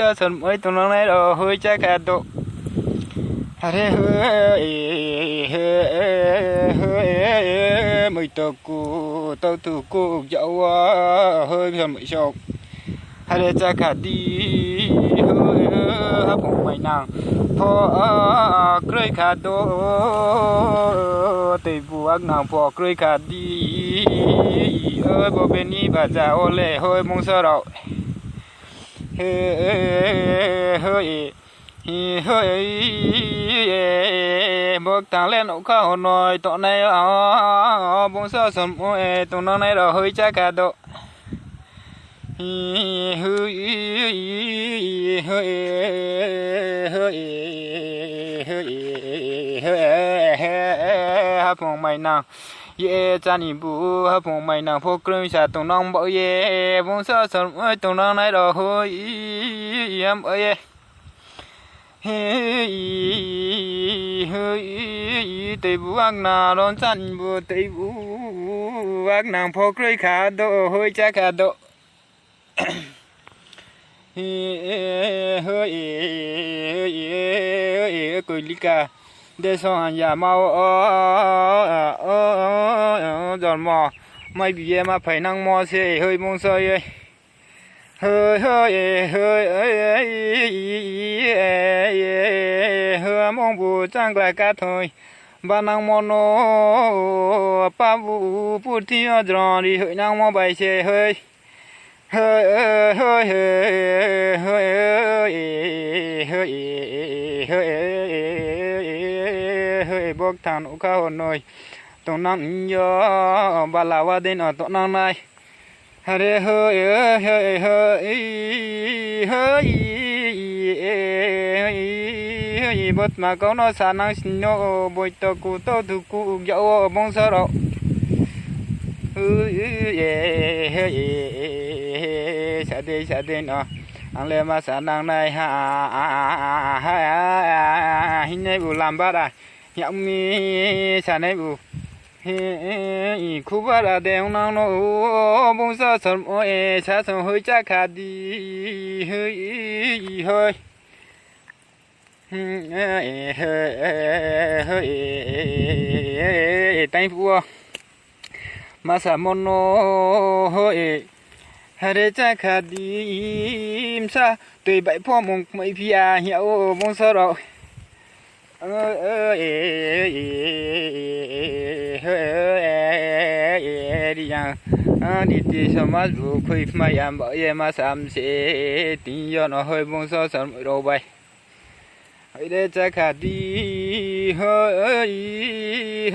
sa sân mới tụi nó này rồi hơi chắc cả độ hãy hơi mày tao cô tao tụ cô dạo hơi giờ mày chọc hãy chắc cả đi hơi hấp một mày nàng phò cười cả độ tây buộc nàng phò cười cả đi ơi bố bên ní bà già ô lệ hơi mong sợ đâu hơi bước tăng lên ổ khao nồi tụi này bông sơ sần môi tụi nó này rồi hơi chắc cả độ hấp một mày nào ye cha ni bu hấp một mày nào phô kêu sa tụi nó bỏ ye bông sơ sần môi tụi nó này rồi hơi em ơi tây buộc na đón chân bu tây buộc nàng phô cười khá độ hơi chắc khá độ cười lý cả để xong hàng nhà mau giòn mò mai bị em mà phải năng mò xe hơi mong sơi ơi hơi mong bù trang lại cả thôi ba năng mò nó ba bù bù thi ở đi hơi năng mò bài xe hơi hơi bốc thằng ổ cao nồi tụi năng nhớ bà lão qua đến ở tụi năng này hơi bớt mà có nó xả năng xin nó bồi tao cụ tao thu cụ dạo bông sơ đâu sẽ đi nó ăn lên mà xả năng này hình này bù làm ba đại nhộng mi xả này bù khu ba là đèn năng nó bông sơ sần ôi xả sần hơi chắc khá đi hơi tay vua mà xả môn nó hơi hãy chắc khá đi xa tùy bãi phó mong mấy phía hiệu bông sơ rồi đi nhang đi đi sao mà dù khuy mà em bảo em mà xăm sẽ tin cho nó hơi bông sơ sẵn rồi bay hãy để chắc khá đi hơi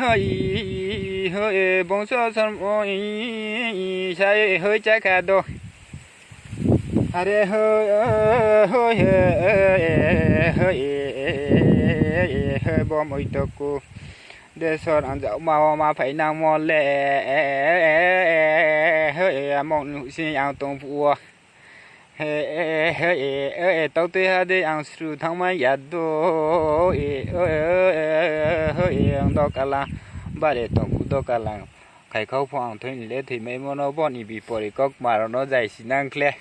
bông sơ sẵn rồi sai hơi chắc khá đâu hãy hơi bom ơi tao cô để cho ăn dạo mà phải năng mòn lẹ hơi mong xin ăn tôm phù tao tới ha để ăn sườn thằng mai giặt đồ hơi đó cả là ba để tôm phù đó cả là khai khâu phong thôi để thì mấy món nó bọn bị bỏ đi cóc mà nó dày xin ăn kle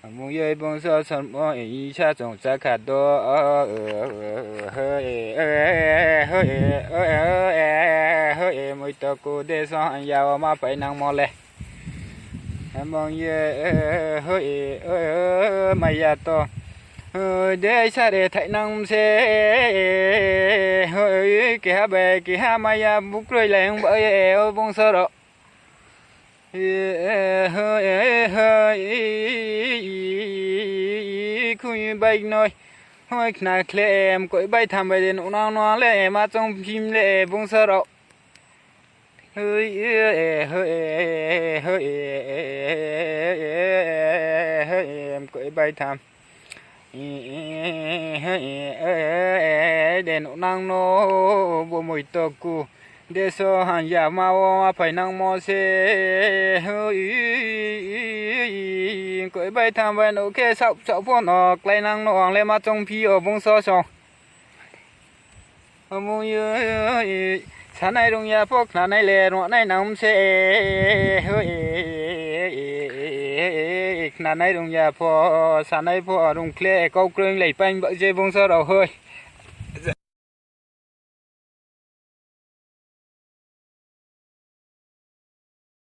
mong yêu bông sơ sân mong ý cha trồng cha khát đó hơi mới tao cô để xong anh giàu mà phải năng mò lẹ mong yêu hơi mày già to để xa để thấy năng xe hơi kia bè kia mày bút rồi lên bởi bông sơ đó khui bay nói hơi nà kle em cội bay tham bay đến nó lẹ mà trong phim lẹ bông sơ đậu hơi em cội bay tham đến nó bộ mùi to cu để cho hàng giả mà phải năng mò xe hơi cội bay tham bay nó kia sọc sọc phong nó lại năng nó lên mà trong phi ở bông so song mong như sáng nay đông nhà phúc là nay lẹ nó nay nóng xe hơi นาในดงยาพอสาในพอดงเคลก็เกรงไหลไปเบอเจบงซอเราเฮ้ย